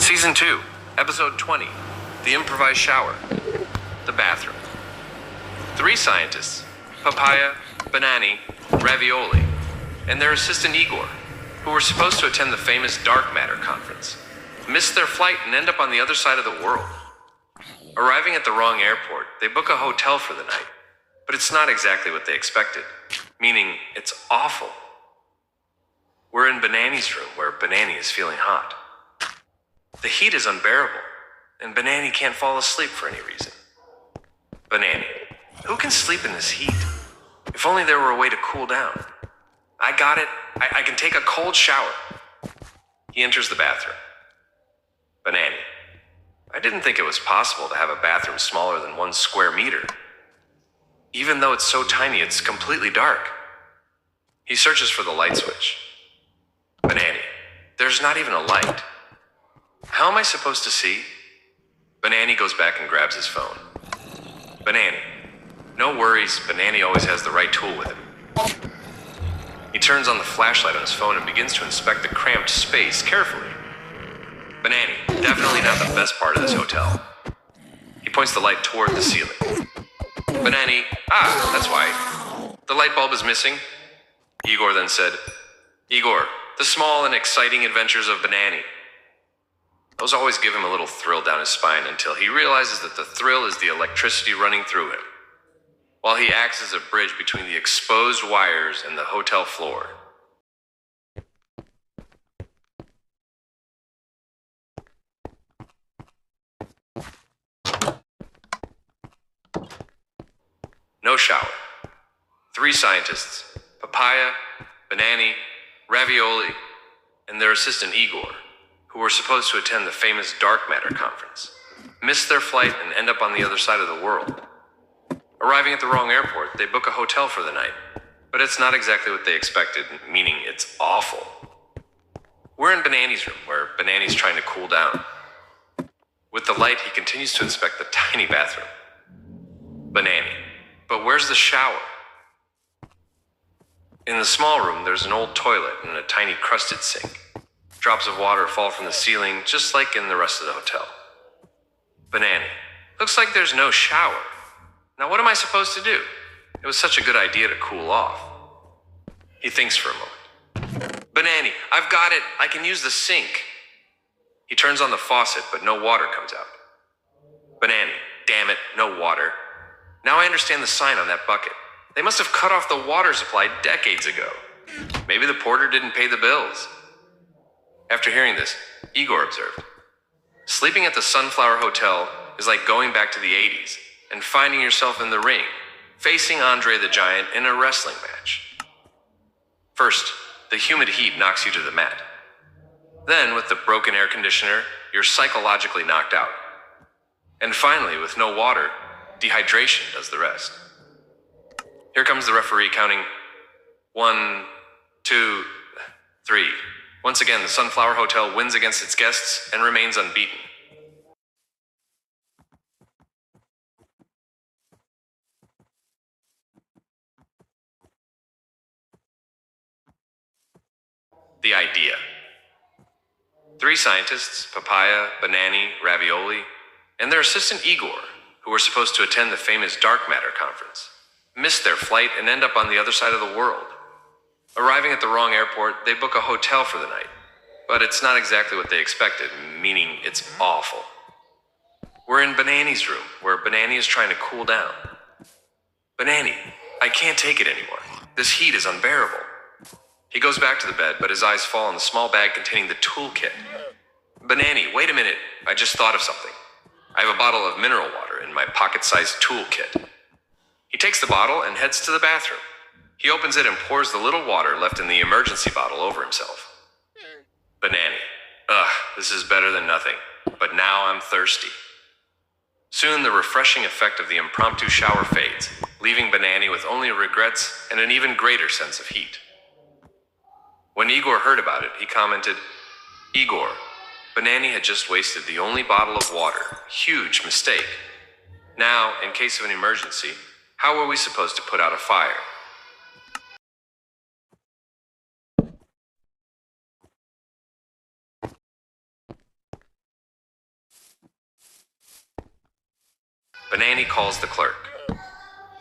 Season 2, Episode 20, The Improvised Shower, The Bathroom. 3 scientists, Papaia, Banani, Ravioli, and their assistant Igor, who were supposed to attend the famous dark matter conference, miss their flight and end up on the other side of the world. Arriving at the wrong airport, they book a hotel for the night, but it's not exactly what they expected, meaning it's awful. We're in Banani's room where Banani is feeling hot. The heat is unbearable, and Banani can't fall asleep for any reason. Banani, who can sleep in this heat? If only there were a way to cool down. I got it. I can take a cold shower. He enters the bathroom. Banani, I didn't think it was possible to have a bathroom smaller than 1 square meter. Even though it's so tiny, it's completely dark. He searches for the light switch. Banani, there's not even a light. How am I supposed to see? Banani goes back and grabs his phone. Banani. No worries, Banani always has the right tool with him. He turns on the flashlight on his phone and begins to inspect the cramped space carefully. Banani, definitely not the best part of this hotel. He points the light toward the ceiling. Banani, that's why. The light bulb is missing. Igor then said, Igor, the small and exciting adventures of Banani. Those always give him a little thrill down his spine until he realizes that the thrill is the electricity running through him, while he acts as a bridge between the exposed wires and the hotel floor. No shower. 3 scientists, Papaia, Banani, Ravioli, and their assistant Igor, who were supposed to attend the famous dark matter conference, miss their flight and end up on the other side of the world. Arriving at the wrong airport, they book a hotel for the night, but it's not exactly what they expected, meaning it's awful. We're in Banani's room, where Banani's trying to cool down. With the light, he continues to inspect the tiny bathroom. Banani, but where's the shower? In the small room, there's an old toilet and a tiny crusted sink. Drops of water fall from the ceiling, just like in the rest of the hotel. Banani, looks like there's no shower. Now what am I supposed to do? It was such a good idea to cool off. He thinks for a moment. Banani, I've got it. I can use the sink. He turns on the faucet, but no water comes out. Banani, damn it, no water. Now I understand the sign on that bucket. They must have cut off the water supply decades ago. Maybe the porter didn't pay the bills. After hearing this, Igor observed, sleeping at the Sunflower Hotel is like going back to the 80s and finding yourself in the ring, facing Andre the Giant in a wrestling match. First, the humid heat knocks you to the mat. Then, with the broken air conditioner, you're psychologically knocked out. And finally, with no water, dehydration does the rest. Here comes the referee counting 1, 2, 3. Once again, the Sunflower Hotel wins against its guests and remains unbeaten. The idea. 3 scientists, Papaia, Banani, Ravioli, and their assistant Igor, who were supposed to attend the famous dark matter conference, miss their flight and end up on the other side of the world. Arriving at the wrong airport, they book a hotel for the night, but it's not exactly what they expected, meaning it's awful. We're in Banani's room, where Banani is trying to cool down. Banani, I can't take it anymore. This heat is unbearable. He goes back to the bed, but his eyes fall on the small bag containing the toolkit. Banani, wait a minute. I just thought of something. I have a bottle of mineral water in my pocket-sized toolkit. He takes the bottle and heads to the bathroom. He opens it and pours the little water left in the emergency bottle over himself. Banani, this is better than nothing, but now I'm thirsty. Soon the refreshing effect of the impromptu shower fades, leaving Banani with only regrets and an even greater sense of heat. When Igor heard about it, he commented, Igor, Banani had just wasted the only bottle of water. Huge mistake. Now, in case of an emergency, how were we supposed to put out a fire? Banani calls the clerk.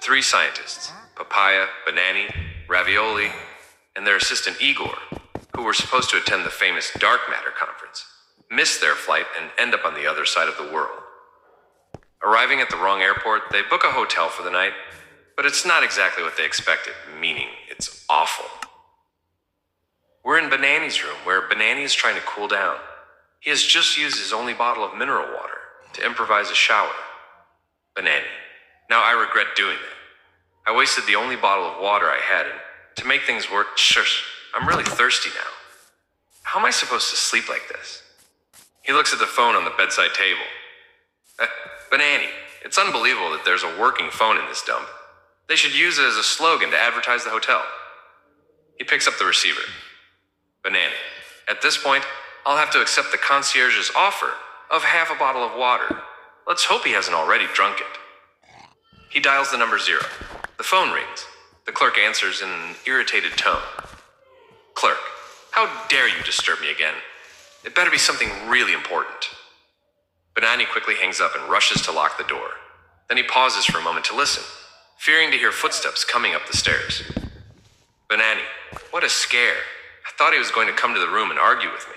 Three scientists, Papaia, Banani, Ravioli, and their assistant Igor, who were supposed to attend the famous dark matter conference, miss their flight and end up on the other side of the world. Arriving at the wrong airport, they book a hotel for the night, but it's not exactly what they expected, meaning it's awful. We're in Banani's room, where Banani is trying to cool down. He has just used his only bottle of mineral water to improvise a shower. Banani. Now I regret doing that. I wasted the only bottle of water I had, and to make things worse, shush, I'm really thirsty now. How am I supposed to sleep like this? He looks at the phone on the bedside table. Banani, it's unbelievable that there's a working phone in this dump. They should use it as a slogan to advertise the hotel. He picks up the receiver. Banani, at this point, I'll have to accept the concierge's offer of half a bottle of water. Let's hope he hasn't already drunk it. He dials the number 0. The phone rings. The clerk answers in an irritated tone. Clerk, how dare you disturb me again? It better be something really important. Banani quickly hangs up and rushes to lock the door. Then he pauses for a moment to listen, fearing to hear footsteps coming up the stairs. Banani, what a scare. I thought he was going to come to the room and argue with me.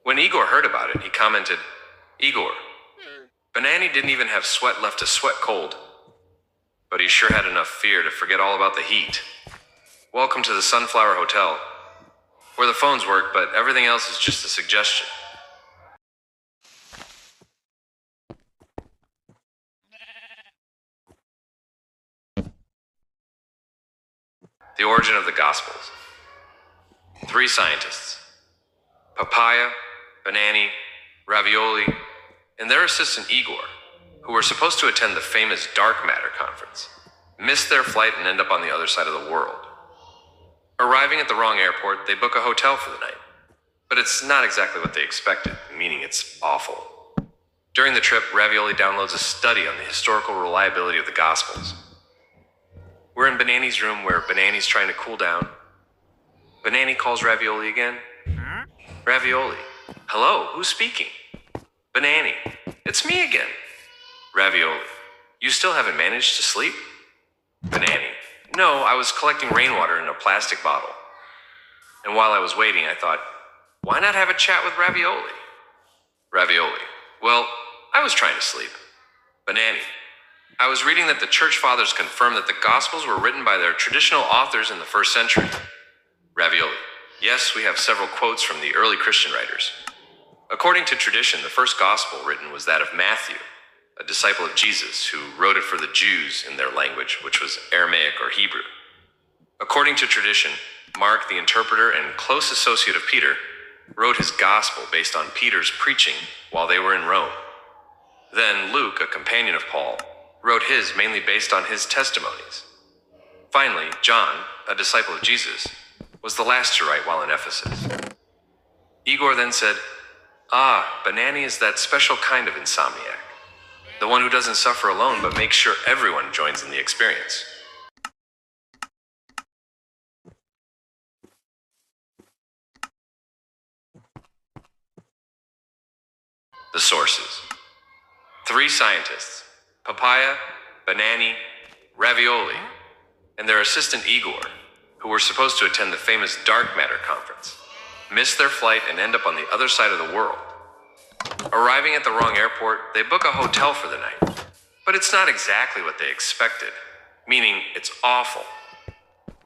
When Igor heard about it, he commented, Igor, Banani didn't even have sweat left to sweat cold. But he sure had enough fear to forget all about the heat. Welcome to the Sunflower Hotel, where the phones work, but everything else is just a suggestion. The origin of the Gospels. Three scientists, Papaia, Banani, Ravioli, and their assistant Igor, who were supposed to attend the famous dark matter conference, miss their flight and end up on the other side of the world. Arriving at the wrong airport, they book a hotel for the night. But it's not exactly what they expected, meaning it's awful. During the trip, Ravioli downloads a study on the historical reliability of the Gospels. We're in Banani's room, where Banani's trying to cool down. Banani calls Ravioli again. Ravioli. Hello, who's speaking? Banani. It's me again. Ravioli. You still haven't managed to sleep? Banani. No, I was collecting rainwater in a plastic bottle. And while I was waiting, I thought, why not have a chat with Ravioli? Ravioli. Well, I was trying to sleep. Banani. I was reading that the church fathers confirmed that the Gospels were written by their traditional authors in the 1st century. Ravioli. Yes, we have several quotes from the early Christian writers. According to tradition, the first Gospel written was that of Matthew, a disciple of Jesus who wrote it for the Jews in their language, which was Aramaic or Hebrew. According to tradition, Mark, the interpreter and close associate of Peter, wrote his Gospel based on Peter's preaching while they were in Rome. Then Luke, a companion of Paul, wrote his mainly based on his testimonies. Finally, John, a disciple of Jesus, was the last to write while in Ephesus. Igor then said, Banani is that special kind of insomniac. The one who doesn't suffer alone but makes sure everyone joins in the experience. The sources. Three scientists, Papaia, Banani, Ravioli, and their assistant Igor, who were supposed to attend the famous dark matter conference, miss their flight and end up on the other side of the world. Arriving at the wrong airport, they book a hotel for the night. But it's not exactly what they expected, meaning it's awful.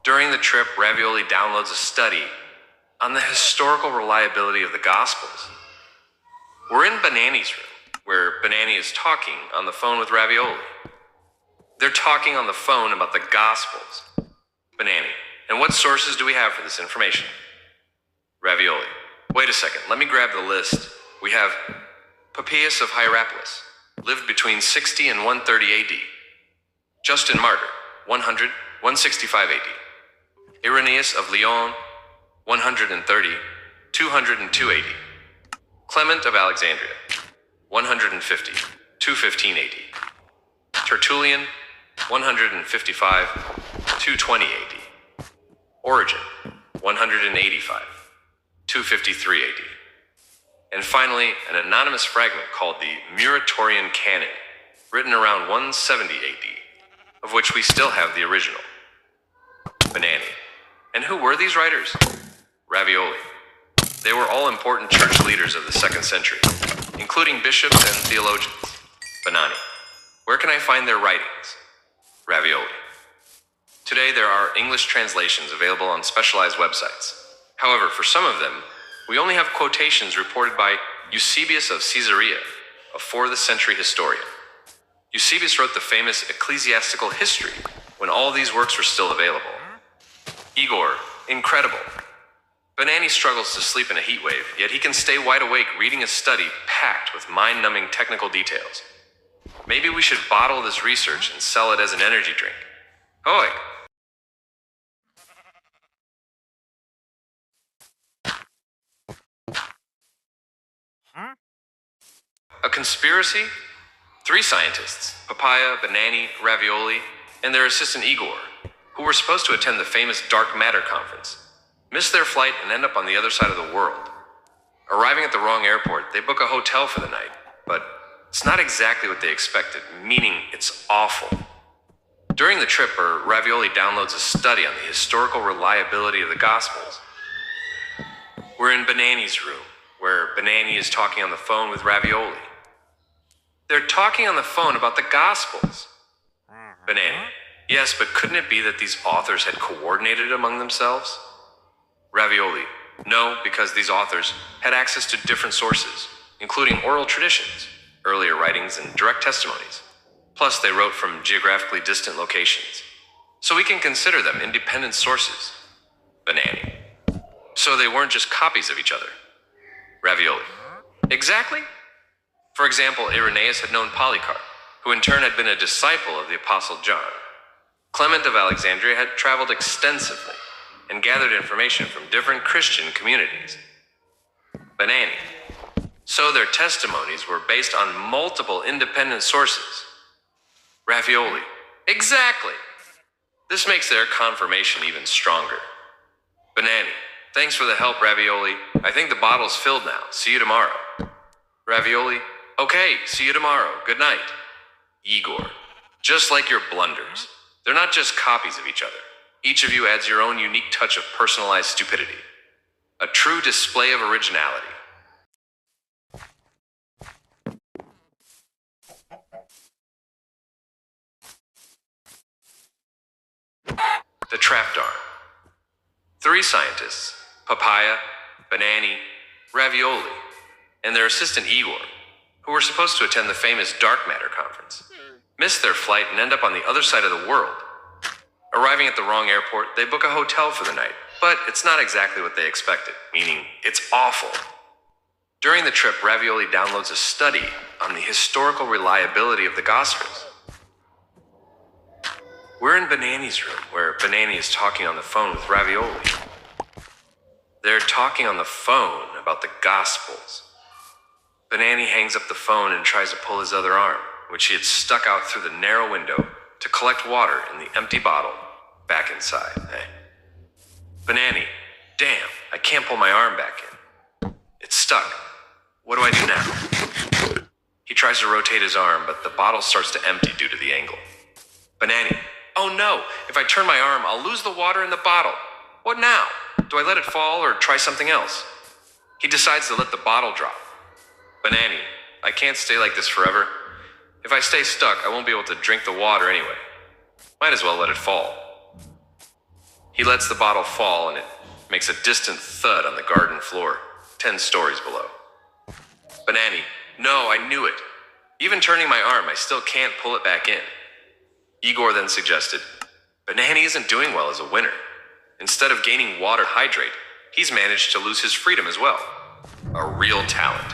During the trip, Ravioli downloads a study on the historical reliability of the Gospels. We're in Banani's room, where Banani is talking on the phone with Ravioli. They're talking on the phone about the Gospels. Banani, and what sources do we have for this information? Ravioli, wait a second, let me grab the list. We have Papias of Hierapolis, lived between 60 and 130 AD. Justin Martyr, 100, 165 AD. Irenaeus of Lyon, 130, 202 AD. Clement of Alexandria, 150, 215 AD. Tertullian, 155, 220 AD. Origen, 185, 253 AD. And finally, an anonymous fragment called the Muratorian Canon, written around 170 AD, of which we still have the original. Banani. And who were these writers? Ravioli. They were all important church leaders of the 2nd century, including bishops and theologians. Banani. Where can I find their writings? Ravioli. Today there are English translations available on specialized websites. However, for some of them, we only have quotations reported by Eusebius of Caesarea, a 4th century historian. Eusebius wrote the famous Ecclesiastical History when all these works were still available. Igor, incredible. Banani struggles to sleep in a heat wave, yet he can stay wide awake reading a study packed with mind-numbing technical details. Maybe we should bottle this research and sell it as an energy drink. Hoi! A conspiracy? 3 scientists, Papaia, Banani, Ravioli, and their assistant Igor, who were supposed to attend the famous Dark Matter conference, miss their flight and end up on the other side of the world. Arriving at the wrong airport, they book a hotel for the night, but it's not exactly what they expected, meaning it's awful. During the trip, Ravioli downloads a study on the historical reliability of the Gospels. We're in Banani's room, where Banani is talking on the phone with Ravioli. They're talking on the phone about the Gospels. Banani. Yes, but couldn't it be that these authors had coordinated among themselves? Ravioli. No, because these authors had access to different sources, including oral traditions, earlier writings, and direct testimonies. Plus, they wrote from geographically distant locations. So we can consider them independent sources. Banani. So they weren't just copies of each other. Ravioli. Exactly. For example, Irenaeus had known Polycarp, who in turn had been a disciple of the Apostle John. Clement of Alexandria had traveled extensively and gathered information from different Christian communities. Banani. So their testimonies were based on multiple independent sources. Ravioli. Exactly. This makes their confirmation even stronger. Banani. Thanks for the help, Ravioli. I think the bottle's filled now. See you tomorrow. Ravioli. Okay, see you tomorrow. Good night. Igor. Just like your blunders, they're not just copies of each other. Each of you adds your own unique touch of personalized stupidity. A true display of originality. The trapped arm. 3 scientists, Papaia, Banani, Ravioli, and their assistant Igor, who were supposed to attend the famous Dark Matter conference, miss their flight and end up on the other side of the world. Arriving at the wrong airport, they book a hotel for the night, but it's not exactly what they expected, meaning it's awful. During the trip, Ravioli downloads a study on the historical reliability of the Gospels. We're in Banani's room, where Banani is talking on the phone with Ravioli. They're talking on the phone about the Gospels. Banani hangs up the phone and tries to pull his other arm, which he had stuck out through the narrow window to collect water in the empty bottle, back inside. Banani. Damn, I can't pull my arm back in. It's stuck. What do I do now? He tries to rotate his arm, but the bottle starts to empty due to the angle. Banani. Oh no, if I turn my arm, I'll lose the water in the bottle. What now? Do I let it fall or try something else? He decides to let the bottle drop. Banani. I can't stay like this forever. If I stay stuck, I won't be able to drink the water anyway. Might as well let it fall. He lets the bottle fall and it makes a distant thud on the garden floor, 10 stories below. Banani. No, I knew it. Even turning my arm, I still can't pull it back in. Igor then suggested, Banani isn't doing well as a winner. Instead of gaining water hydrate, he's managed to lose his freedom as well. A real talent.